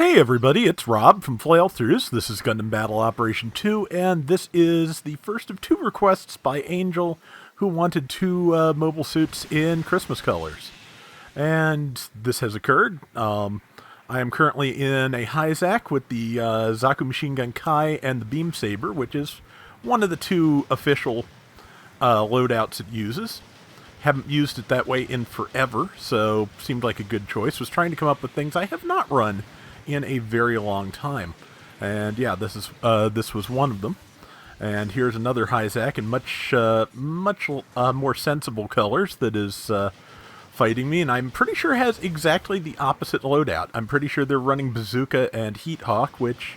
Hey everybody, it's Rob from Flailthroughs. This is Gundam Battle Operation 2, and this is the first of two requests by Angel, who wanted two mobile suits in Christmas colors. And this has occurred. I am currently in a Hizack with the Zaku Machine Gun Kai and the Beam Saber, which is one of the two official loadouts it uses. Haven't used it that way in forever, so seemed like a good choice. Was trying to come up with things I have not run in a very long time, and yeah, this was one of them. And here's another Hizack in much more sensible colors that is fighting me, and I'm pretty sure has exactly the opposite loadout. I'm pretty sure they're running Bazooka and Heat Hawk, which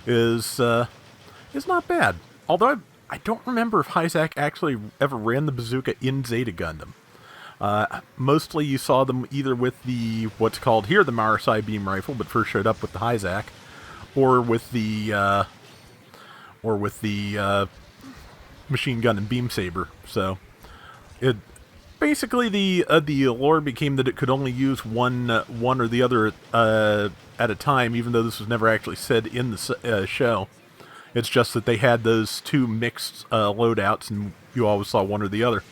is not bad. Although I don't remember if Hizack actually ever ran the Bazooka in Zeta Gundam. Mostly you saw them either with the, what's called here, the Marasai beam rifle, but first showed up with the Hizack, or with the machine gun and beam saber. So it basically the lore became that it could only use one or the other at a time, even though this was never actually said in the show. It's just that they had those two mixed loadouts, and you always saw one or the other.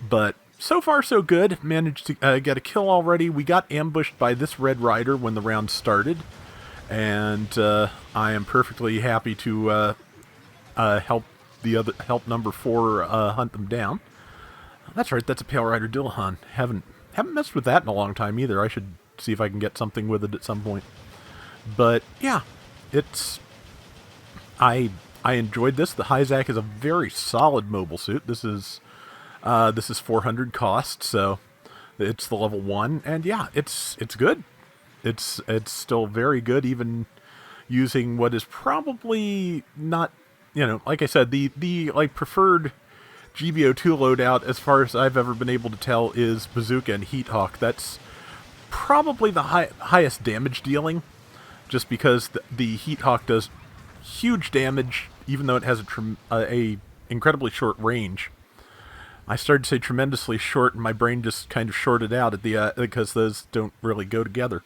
But so far, so good. Managed to get a kill already. We got ambushed by this Red Rider when the round started, and I am perfectly happy to help number 4 hunt them down. That's right. That's a Pale Rider Dillahan. Haven't messed with that in a long time either. I should see if I can get something with it at some point. But yeah, it's. I enjoyed this. The Hizack is a very solid mobile suit. This is 400 cost, so it's the level 1, and yeah, it's good. It's still very good, even using what is probably not, like I said, the preferred GBO2 loadout, as far as I've ever been able to tell, is Bazooka and Heat Hawk. That's probably the highest damage dealing, just because the Heat Hawk does huge damage, even though it has a incredibly short range. I started to say tremendously short, and my brain just kind of shorted out at the because those don't really go together.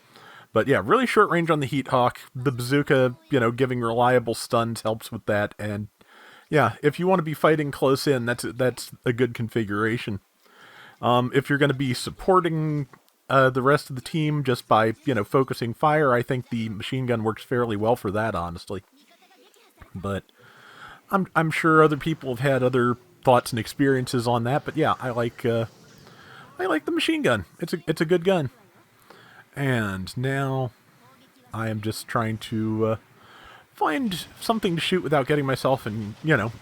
But yeah, really short range on the Heat Hawk. The Bazooka, giving reliable stuns helps with that. And yeah, if you want to be fighting close in, that's a good configuration. If you're going to be supporting the rest of the team just by focusing fire, I think the machine gun works fairly well for that, honestly. But I'm sure other people have had other thoughts and experiences on that. But yeah, I like the machine gun. It's a good gun. And now I am just trying to find something to shoot without getting myself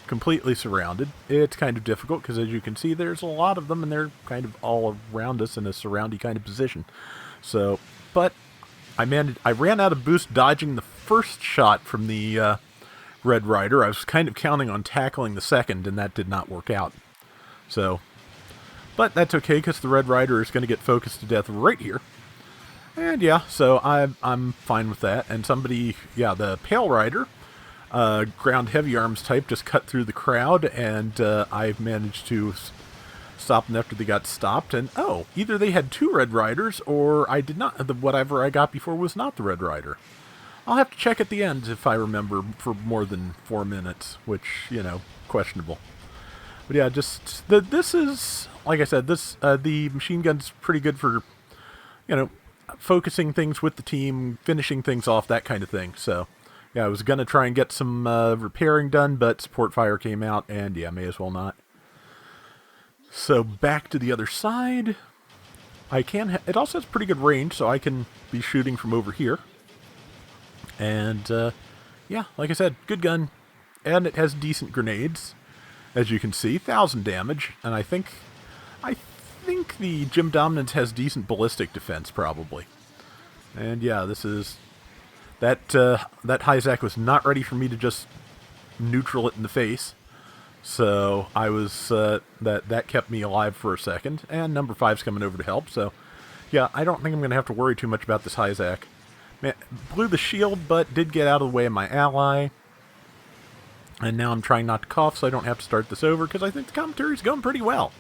completely surrounded. It's kind of difficult because, as you can see, there's a lot of them, and they're kind of all around us in a surroundy kind of position. So, but I ran out of boost dodging the first shot from the Red Rider. I was kind of counting on tackling the second, and that did not work out. So, but that's okay, because the Red Rider is going to get focused to death right here. And yeah, so I'm fine with that. And the Pale Rider, ground heavy arms type, just cut through the crowd, and I managed to stop them after they got stopped. And either they had two Red Riders, or I did not. Whatever I got before was not the Red Rider. I'll have to check at the end if I remember for more than 4 minutes, which, questionable. But yeah, this is, like I said, the machine gun's pretty good for, focusing things with the team, finishing things off, that kind of thing. So, yeah, I was going to try and get some repairing done, but support fire came out, and yeah, may as well not. So, back to the other side. It also has pretty good range, so I can be shooting from over here. And, yeah, like I said, good gun. And it has decent grenades, as you can see. 1,000 damage. And I think the Gym Dominance has decent ballistic defense, probably. And, yeah, this is... That Hizack was not ready for me to just neutral it in the face. So, I was... That kept me alive for a second. And number 5's coming over to help, so... Yeah, I don't think I'm going to have to worry too much about this Hizack. Blew the shield, but did get out of the way of my ally. And now I'm trying not to cough so I don't have to start this over, because I think the commentary's going pretty well.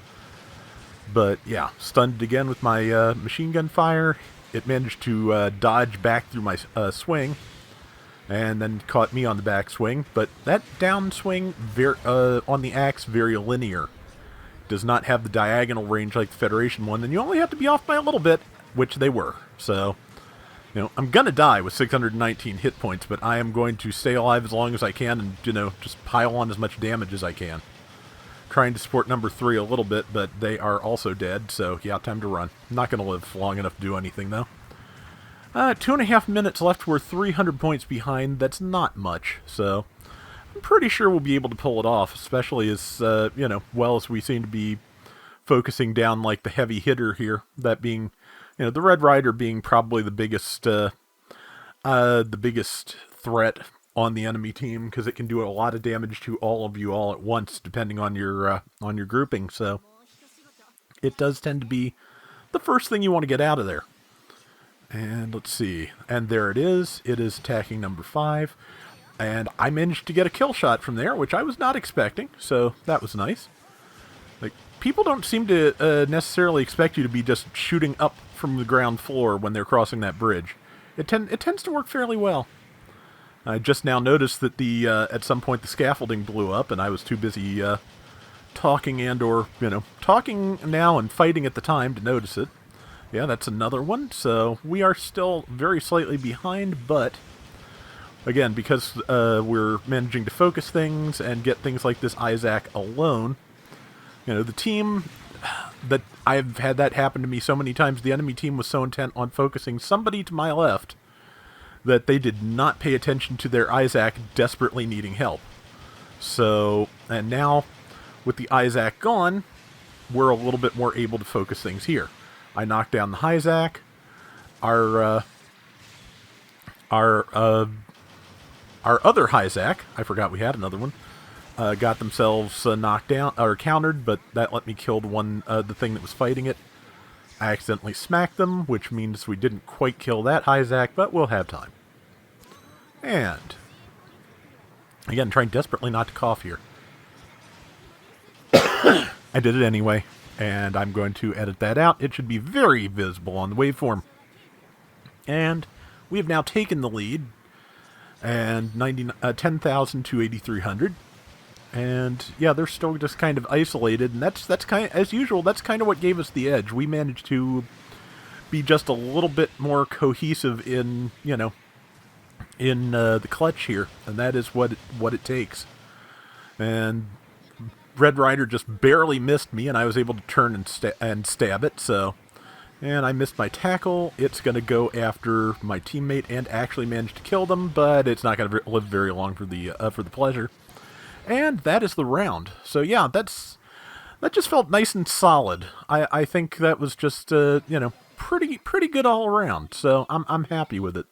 But yeah, stunned again with my machine gun fire. it managed to dodge back through my swing, and then caught me on the backswing. But that downswing on the axe, very linear. Does not have the diagonal range like the Federation one, and you only have to be off by a little bit, which they were. So, I'm going to die with 619 hit points, but I am going to stay alive as long as I can and, just pile on as much damage as I can. Trying to support number 3 a little bit, but they are also dead, so yeah, time to run. I'm not going to live long enough to do anything, though. 2.5 minutes left. We're 300 points behind. That's not much, so I'm pretty sure we'll be able to pull it off, especially as, well as we seem to be focusing down like the heavy hitter here, that being, the Red Rider being probably the biggest threat on the enemy team, because it can do a lot of damage to all of you all at once, depending on your grouping. So it does tend to be the first thing you want to get out of there. And let's see, and there it is. It is attacking number 5, and I managed to get a kill shot from there, which I was not expecting. So that was nice. Like, people don't seem to necessarily expect you to be just shooting up from the ground floor when they're crossing that bridge. It tends to work fairly well. I just now noticed that at some point the scaffolding blew up, and I was too busy talking talking now and fighting at the time to notice it. Yeah, that's another one. So we are still very slightly behind, but again, because we're managing to focus things and get things like this Hizak alone, the team that I've had that happen to me so many times, the enemy team was so intent on focusing somebody to my left that they did not pay attention to their Hizak desperately needing help. So, and now, with the Hizak gone, we're a little bit more able to focus things here. I knocked down the Hizak. Our other Hizak, I forgot we had another one, got themselves knocked down, or countered, but that let me kill the thing that was fighting it. I accidentally smacked them, which means we didn't quite kill that Hizak, but we'll have time. And, again, trying desperately not to cough here. I did it anyway, and I'm going to edit that out. It should be very visible on the waveform. And we have now taken the lead, and 10,000 to 8,300. And yeah, they're still just kind of isolated, and that's kind of, as usual, that's kind of what gave us the edge. We managed to be just a little bit more cohesive in the clutch here, and that is what it takes. And Red Rider just barely missed me, and I was able to turn and stab it. So, and I missed my tackle. It's going to go after my teammate and actually managed to kill them, but it's not going to live very long for the pleasure. And that is the round. So yeah, that just felt nice and solid. I think that was just pretty good all around. So I'm happy with it.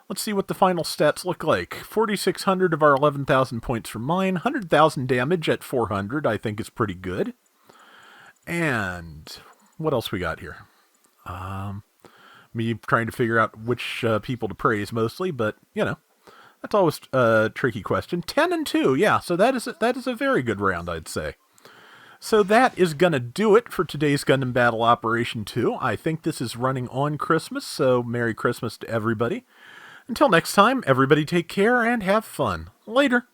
Let's see what the final stats look like. 4,600 of our 11,000 points from mine. 100,000 damage at 400, I think is pretty good. And what else we got here? Me trying to figure out which people to praise mostly, but that's always a tricky question. 10 and 2, yeah. So that is a very good round, I'd say. So that is going to do it for today's Gundam Battle Operation 2. I think this is running on Christmas, so Merry Christmas to everybody. Until next time, everybody take care and have fun. Later.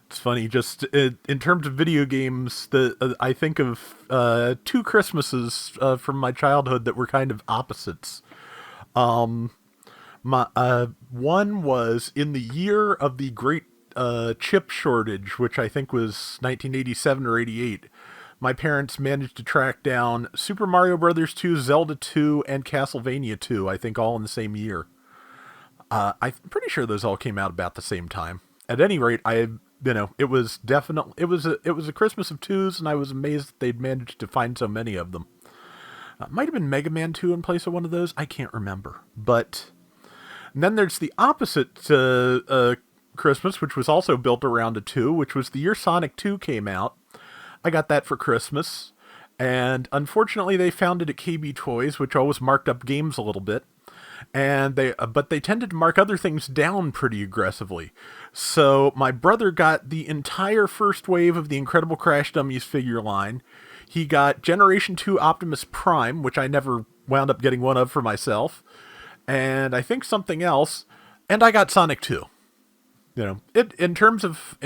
It's funny, just in terms of video games, I think of 2 Christmases from my childhood that were kind of opposites. One was in the year of the great chip shortage, which I think was 1987 or 88. My parents managed to track down Super Mario Bros. 2, Zelda 2, and Castlevania 2, I think all in the same year. I'm pretty sure those all came out about the same time. At any rate, it was a Christmas of 2s, and I was amazed that they'd managed to find so many of them. Might have been Mega Man 2 in place of one of those. I can't remember. But and then there's the opposite Christmas, which was also built around a 2, which was the year Sonic 2 came out. I got that for Christmas, and unfortunately they found it at KB Toys, which always marked up games a little bit, and but they tended to mark other things down pretty aggressively. So my brother got the entire first wave of the Incredible Crash Dummies figure line. He got Generation 2 Optimus Prime, which I never wound up getting one of for myself. And I think something else. And I got Sonic 2. You know, it in terms of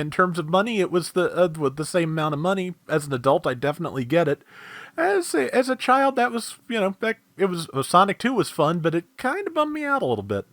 money, it was with the same amount of money. As an adult, I definitely get it. As a child, that was, that it was Sonic 2 was fun, but it kind of bummed me out a little bit.